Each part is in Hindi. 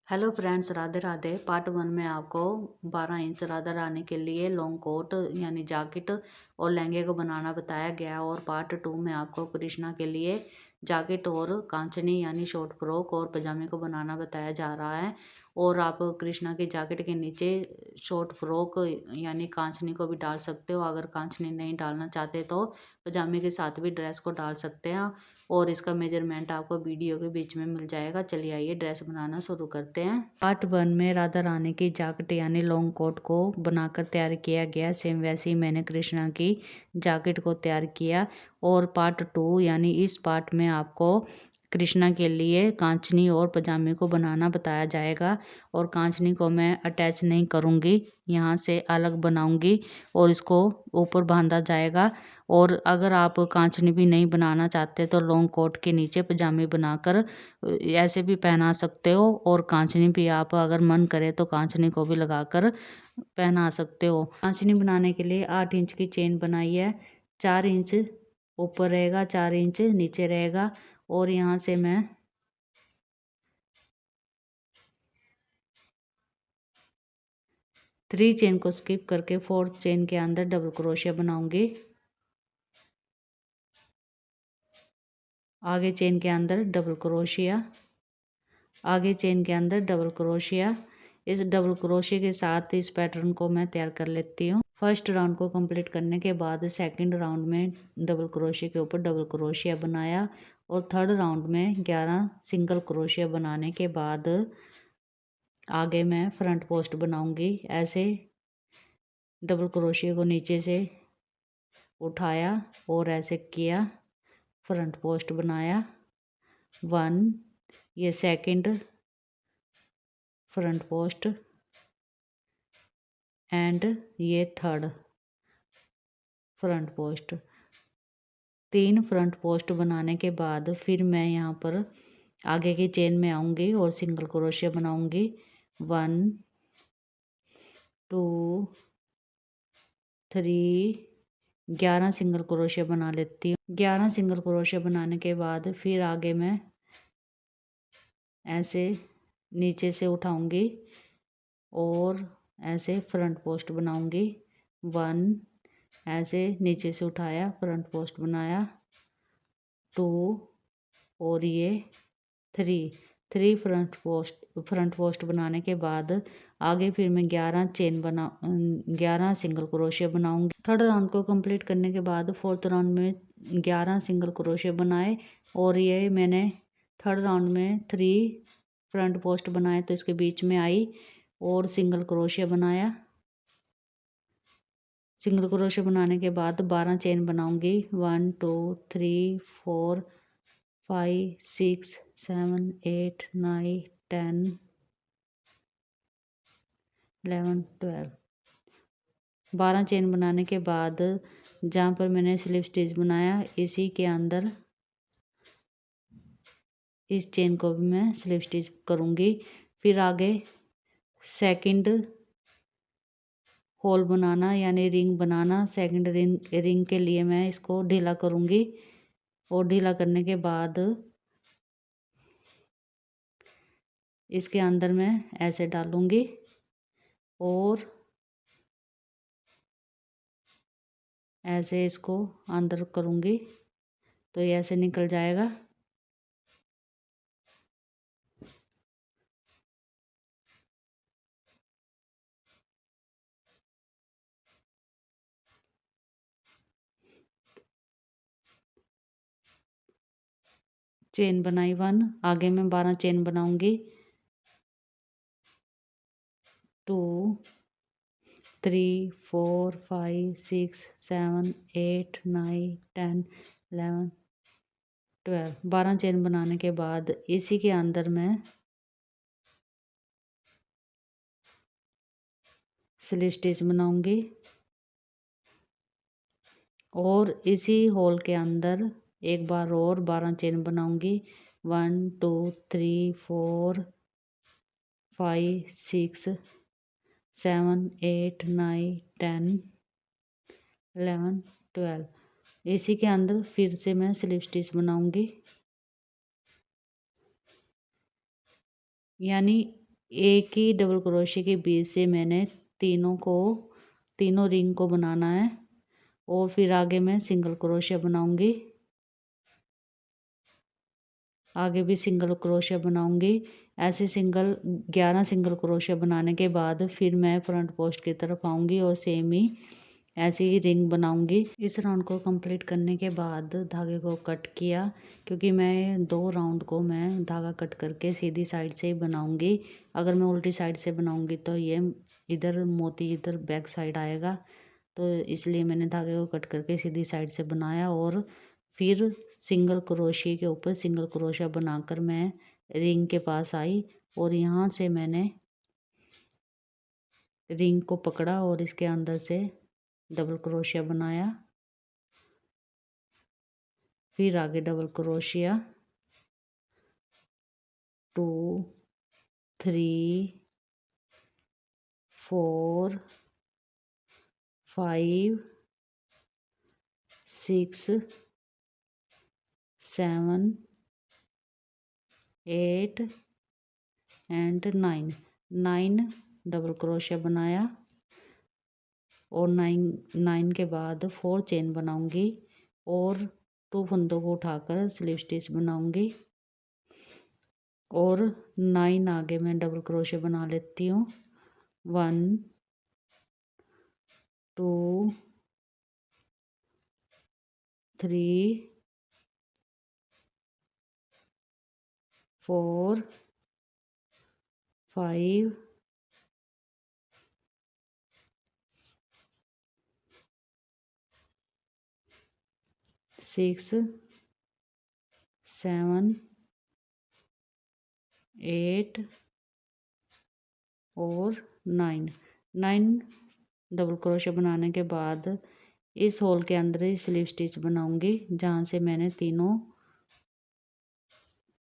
Hello friends, Radhe Radhe. Part one में आपको 12 इंच राधा रानी के लिए लॉन्ग कोट यानी जैकेट और लहंगे को बनाना बताया गया। और पार्ट टू में आपको कृष्णा के लिए जैकेट और कांचनी यानी शॉर्ट फ्रॉक और पजामे को बनाना बताया जा रहा है। और आप कृष्णा की जैकेट के नीचे शॉर्ट फ्रॉक यानी कांचनी को भी डाल सकते हो। अगर कांचनी नहीं डालना चाहते तो पजामे के साथ भी ड्रेस को डाल सकते हैं। और इसका मेजरमेंट आपको वीडियो के बीच में मिल जाएगा। चलिए आइए ड्रेस बनाना शुरू करते हैं। पार्ट वन में राधा रानी की जैकेट यानी लॉन्ग कोट को बनाकर तैयार किया गया। सेम वैसे ही मैंने कृष्णा की जैकेट को तैयार किया। और पार्ट टू यानी इस पार्ट में आपको कृष्णा के लिए कांचनी और पजामे को बनाना बताया जाएगा। और कांचनी को मैं अटैच नहीं करूँगी, यहाँ से अलग बनाऊँगी और इसको ऊपर बांधा जाएगा। और अगर आप कांचनी भी नहीं बनाना चाहते तो लॉन्ग कोट के नीचे पजामे बनाकर ऐसे भी पहना सकते हो। और कांचनी भी आप अगर मन करे तो कांचनी को भी लगाकर पहना सकते हो। कांचनी बनाने के लिए 8 इंच की चेन बनाई है। 4 इंच ऊपर रहेगा, 4 इंच नीचे रहेगा। और यहाँ से मैं 3 चेन को स्किप करके 4th चेन के अंदर डबल क्रोशिया बनाऊंगी। आगे चेन के अंदर डबल क्रोशिया, आगे चेन के अंदर डबल क्रोशिया। इस डबल क्रोशिया के साथ इस पैटर्न को मैं तैयार कर लेती हूँ। फर्स्ट राउंड को कंप्लीट करने के बाद सेकंड राउंड में डबल क्रोशिया के ऊपर डबल क्रोशिया बनाया। और थर्ड राउंड में 11 सिंगल क्रोशिया बनाने के बाद आगे मैं फ्रंट पोस्ट बनाऊंगी। ऐसे डबल क्रोशिया को नीचे से उठाया और ऐसे किया, फ्रंट पोस्ट बनाया 1, ये सेकंड फ्रंट पोस्ट एंड ये third front post. 3 front post बनाने के बाद फिर मैं यहाँ पर आगे की चेन में आऊँगी और सिंगल क्रोशिया बनाऊँगी। 1 2 3 11 सिंगल क्रोशिया बना लेती हूँ। 11 सिंगल क्रोशिया बनाने के बाद फिर आगे मैं ऐसे नीचे से उठाऊँगी और ऐसे फ्रंट पोस्ट बनाऊँगी। 1 ऐसे नीचे से उठाया, फ्रंट पोस्ट बनाया 2 और ये 3 फ्रंट पोस्ट बनाने के बाद आगे फिर मैं 11 सिंगल क्रोशिया बनाऊंगी। थर्ड राउंड को कंप्लीट करने के बाद फोर्थ राउंड में 11 सिंगल क्रोशिया बनाए। और ये मैंने थर्ड राउंड में 3 फ्रंट पोस्ट बनाए तो इसके बीच में आई और सिंगल क्रोशिया बनाया। सिंगल क्रोशिया बनाने के बाद 12 चेन बनाऊंगी। 1 2 3 4 5 6 7 8 9 10 11 12। 12 चेन बनाने के बाद जहाँ पर मैंने स्लिप स्टिच बनाया इसी के अंदर इस चेन को भी मैं स्लिप स्टिच करूँगी। फिर आगे सेकंड होल बनाना यानी रिंग बनाना। सेकंड रिंग के लिए मैं इसको ढीला करूँगी। और ढीला करने के बाद इसके अंदर मैं ऐसे डालूँगी और ऐसे इसको अंदर करूँगी तो ये ऐसे निकल जाएगा। चेन बनाई 1, आगे मैं 12 चेन बनाऊँगी। 2 3 4 5 6 7 8 9 10 11 12। 12 चेन बनाने के बाद इसी के अंदर मैं स्लिप स्टिच बनाऊँगी और इसी होल के अंदर एक बार और 12 चेन बनाऊँगी। 1 2 3 4 5 6 7 8 9 10 11 12। इसी के अंदर फिर से मैं स्लिप स्टिच बनाऊँगी यानी एक ही डबल क्रोशिया के बीच से मैंने तीनों रिंग को बनाना है और फिर आगे मैं सिंगल क्रोशिया बनाऊंगी। आगे भी सिंगल क्रोशिया बनाऊंगी। ऐसे 11 सिंगल क्रोशिया बनाने के बाद फिर मैं फ्रंट पोस्ट की तरफ आऊंगी और सेम ही ऐसे ही रिंग बनाऊंगी। इस राउंड को कंप्लीट करने के बाद धागे को कट किया, क्योंकि मैं 2 राउंड को मैं धागा कट करके सीधी साइड से ही बनाऊंगी। अगर मैं उल्टी साइड से बनाऊंगी तो ये इधर मोती इधर बैक साइड आएगा, तो इसलिए मैंने धागे को कट करके सीधी साइड से बनाया और फिर सिंगल क्रोशिया के ऊपर सिंगल क्रोशिया बनाकर मैं रिंग के पास आई और यहाँ से मैंने रिंग को पकड़ा और इसके अंदर से डबल क्रोशिया बनाया। फिर आगे double crochet 2 3 4 5 6 7 8 and 9 double crochet बनाया और 9 के बाद 4 चेन बनाऊंगी और 2 फंदों को उठाकर स्लिप स्टिच बनाऊंगी और 9 आगे मैं डबल क्रोशिया बना लेती हूँ। 1 2 3 4 5 6 7 8 और 9 डबल क्रोशिया बनाने के बाद इस होल के अंदर ही स्लिप स्टिच बनाऊंगी, जहाँ से मैंने तीनों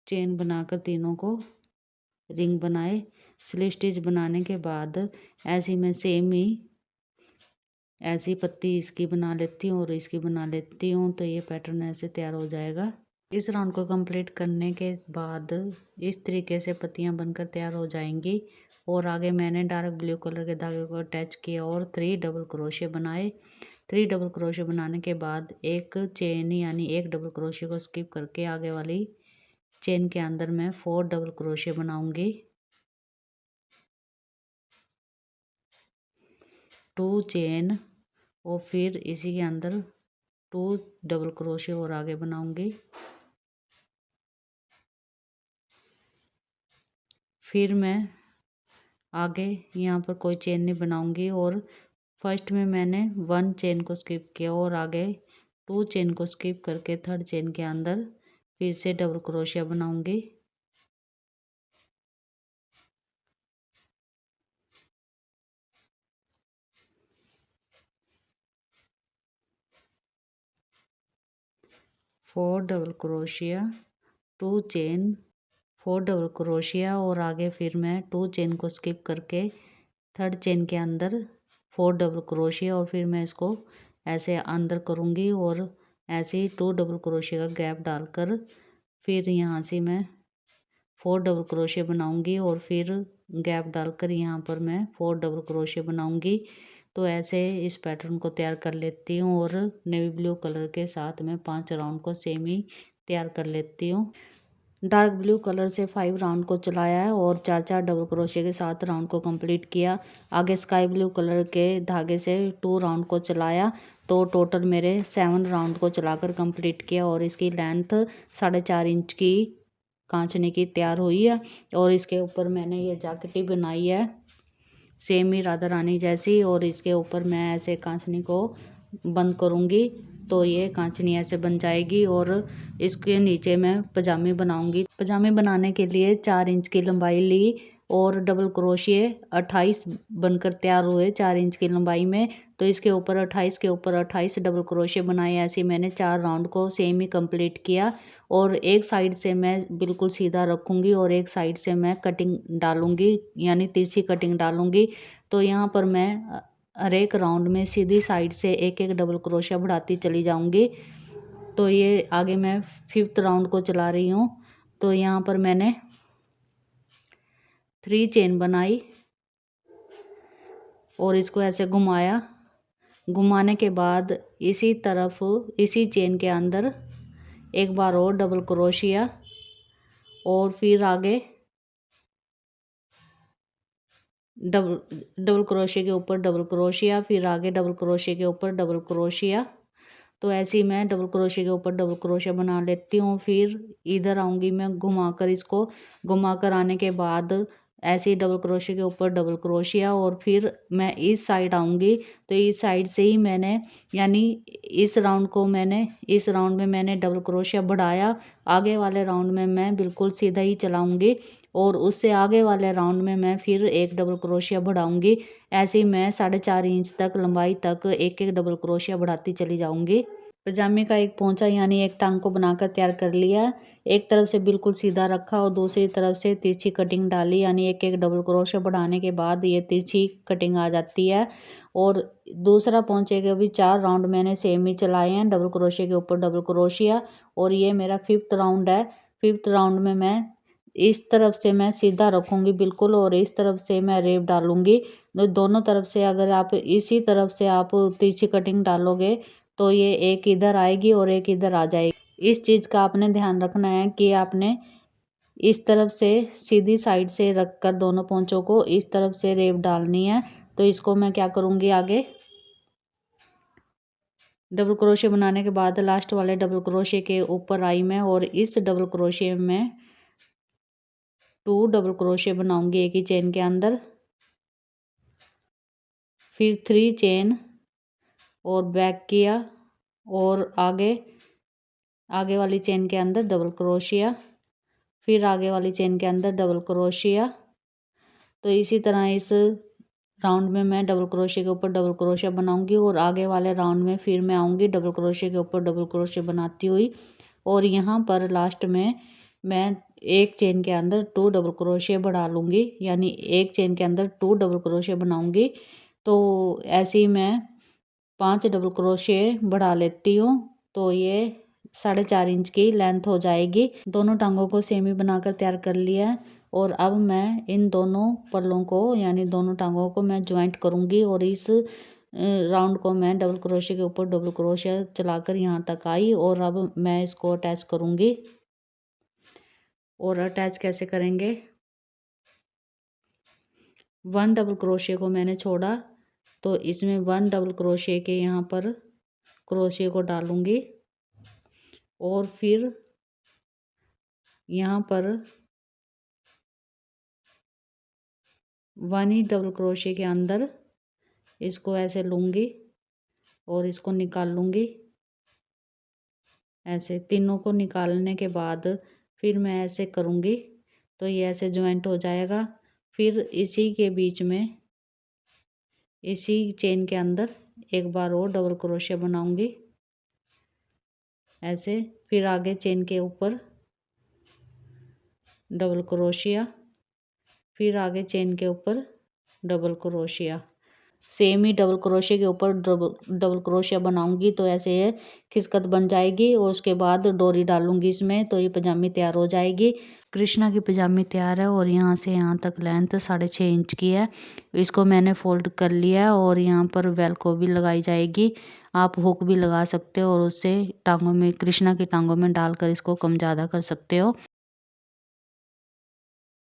चेन बनाकर तीनों को रिंग बनाए। स्लिप स्टिच बनाने के बाद ऐसी मैं सेम ही ऐसी पत्ती इसकी बना लेती हूँ और इसकी बना लेती हूँ, तो ये पैटर्न ऐसे तैयार हो जाएगा। इस राउंड को कंप्लीट करने के बाद इस तरीके से पत्तियाँ बनकर तैयार हो जाएंगी और आगे मैंने डार्क ब्लू कलर के धागे को अटैच किया और 3 डबल क्रोशिया बनाए। 3 डबल क्रोशिया बनाने के बाद एक चेन यानी एक डबल क्रोशिया को स्किप करके आगे वाली चेन के अंदर मैं 4 डबल क्रोशिया बनाऊंगी। 2 चेन और फिर इसी के अंदर 2 डबल क्रोशिया और आगे बनाऊंगी। फिर मैं आगे यहाँ पर कोई चेन नहीं बनाऊंगी और फर्स्ट में मैंने 1 चेन को स्किप किया और आगे 2 चेन को स्किप करके 3rd चेन के अंदर फिर से डबल क्रोशिया बनाऊंगी। Four double crochet 2 chain 4 double crochet और आगे फिर मैं 2 चेन को स्किप करके 3rd चेन के अंदर 4 डबल क्रोशिया और फिर मैं इसको ऐसे अंदर करूँगी और ऐसे ही 2 डबल क्रोशिया का गैप डालकर फिर यहाँ से मैं 4 डबल क्रोशिया बनाऊँगी और फिर गैप डालकर यहाँ पर मैं 4 डबल क्रोशिया बनाऊँगी। तो ऐसे इस पैटर्न को तैयार कर लेती हूँ और नेवी ब्लू कलर के साथ मैं 5 राउंड को सेम ही तैयार कर लेती हूँ। डार्क ब्लू कलर से 5 राउंड को चलाया है और 4 डबल क्रोशिया के साथ राउंड को कंप्लीट किया। आगे स्काई ब्लू कलर के धागे से 2 राउंड को चलाया, तो टोटल मेरे 7 राउंड को चलाकर कंप्लीट किया और इसकी लेंथ 4.5 इंच की कांचने की तैयार हुई है। और इसके ऊपर मैंने ये जैकेट ही बनाई है सेम ही राधा रानी जैसी, और इसके ऊपर मैं ऐसे कांचनी को बंद करूँगी तो ये कांचनी ऐसे बन जाएगी। और इसके नीचे मैं पजामे बनाऊँगी। पजामे बनाने के लिए 4 इंच की लंबाई ली और डबल क्रोशिये 28 बनकर तैयार हुए 4 इंच की लंबाई में। तो इसके ऊपर 28 के ऊपर 28 डबल क्रोशिये बनाए। ऐसे मैंने 4 राउंड को सेम ही कंप्लीट किया और एक साइड से मैं बिल्कुल सीधा रखूँगी और एक साइड से मैं कटिंग डालूँगी यानी तिरछी कटिंग डालूँगी। तो यहाँ पर मैं हर एक राउंड में सीधी साइड से एक एक डबल क्रोशिया बढ़ाती चली जाऊँगी। तो ये आगे मैं 5th राउंड को चला रही हूँ। तो यहाँ पर मैंने 3 चेन बनाई और इसको ऐसे घुमाया। घुमाने के बाद इसी तरफ इसी चेन के अंदर एक बार और डबल क्रोशिया और फिर आगे डबल क्रोशिया के ऊपर डबल क्रोशिया, फिर आगे डबल क्रोशिया के ऊपर डबल क्रोशिया। तो ऐसे ही मैं डबल क्रोशिया के ऊपर डबल क्रोशिया बना लेती हूँ। फिर इधर आऊँगी मैं घुमाकर, इसको घुमाकर आने के बाद ऐसे ही डबल क्रोशिया के ऊपर डबल क्रोशिया और फिर मैं इस साइड आऊँगी। तो इस साइड से ही मैंने यानी इस राउंड में मैंने डबल क्रोशिया बढ़ाया। आगे वाले राउंड में मैं बिल्कुल सीधा ही चलाऊँगी और उससे आगे वाले राउंड में मैं फिर एक डबल क्रोशिया बढ़ाऊँगी। ऐसे ही मैं 4.5 इंच तक लंबाई तक एक एक डबल क्रोशिया बढ़ाती चली जाऊँगी। पजामे का एक पोंचा यानी एक टांग को बनाकर तैयार कर लिया। एक तरफ से बिल्कुल सीधा रखा और दूसरी तरफ से तिरछी कटिंग डाली, यानी एक एक डबल क्रोशिया बढ़ाने के बाद ये तिरछी कटिंग आ जाती है। और दूसरा पोंचे के भी 4 राउंड मैंने सेम ही चलाए हैं, डबल क्रोशिया के ऊपर डबल क्रोशिया। और ये मेरा 5th राउंड है। 5th राउंड में मैं इस तरफ से मैं सीधा रखूँगी बिल्कुल और इस तरफ से मैं रेब डालूँगी। तो दोनों तरफ से अगर आप इसी तरफ से आप तिरछी कटिंग डालोगे तो ये एक इधर आएगी और एक इधर आ जाएगी। इस चीज़ का आपने ध्यान रखना है कि आपने इस तरफ से सीधी साइड से रख कर दोनों पोंचों को इस तरफ से रेब डालनी है। तो इसको मैं क्या करूँगी, आगे डबल क्रोशिया बनाने के बाद लास्ट वाले डबल क्रोशिया के ऊपर आई मैं और इस डबल क्रोशिया में 2 डबल क्रोशिया बनाऊँगी एक ही चेन के अंदर। फिर 3 चेन और बैक किया और आगे वाली चेन के अंदर डबल क्रोशिया, फिर आगे वाली चेन के अंदर डबल क्रोशिया। तो इसी तरह इस राउंड में मैं डबल क्रोशिया के ऊपर डबल क्रोशिया बनाऊंगी और आगे वाले राउंड में फिर मैं आऊँगी डबल क्रोशिया के ऊपर डबल क्रोशिया बनाती हुई। और यहाँ पर लास्ट में मैं एक चेन के अंदर 2 डबल क्रोशिया बढ़ा लूँगी, यानी एक चेन के अंदर 2 डबल क्रोशिया बनाऊँगी। तो ऐसे ही मैं 5 डबल क्रोशिया बढ़ा लेती हूँ। तो ये 4.5 इंच की लेंथ हो जाएगी। दोनों टांगों को सेम ही बनाकर तैयार कर लिया है और अब मैं इन दोनों पल्लों को यानी दोनों टांगों को मैं ज्वाइंट करूँगी और इस राउंड को मैं डबल क्रोशिया के ऊपर डबल क्रोशिया चलाकर यहाँ तक आई और अब मैं इसको अटैच करूँगी। और अटैच कैसे करेंगे, 1 डबल क्रोशिया को मैंने छोड़ा तो इसमें 1 डबल क्रोशिया के यहाँ पर क्रोशिया को डालूँगी और फिर यहाँ पर 1 ही डबल क्रोशिया के अंदर इसको ऐसे लूँगी और इसको निकाल लूँगी। ऐसे तीनों को निकालने के बाद फिर मैं ऐसे करूँगी तो ये ऐसे ज्वाइंट हो जाएगा। फिर इसी के बीच में इसी चेन के अंदर एक बार और डबल क्रोशिया बनाऊँगी ऐसे। फिर आगे चेन के ऊपर डबल क्रोशिया, फिर आगे चेन के ऊपर डबल क्रोशिया। सेम ही डबल क्रोशिया के ऊपर डबल क्रोशिया बनाऊंगी तो ऐसे ये खिसकत बन जाएगी और उसके बाद डोरी डालूंगी इसमें तो ये पजामी तैयार हो जाएगी। कृष्णा की पजामी तैयार है और यहाँ से यहाँ तक लेंथ 6.5 इंच की है। इसको मैंने फोल्ड कर लिया और यहाँ पर वेलक्रो भी लगाई जाएगी। आप हुक भी लगा सकते हो और उससे टांगों में कृष्णा की टांगों में डालकर इसको कम ज़्यादा कर सकते हो।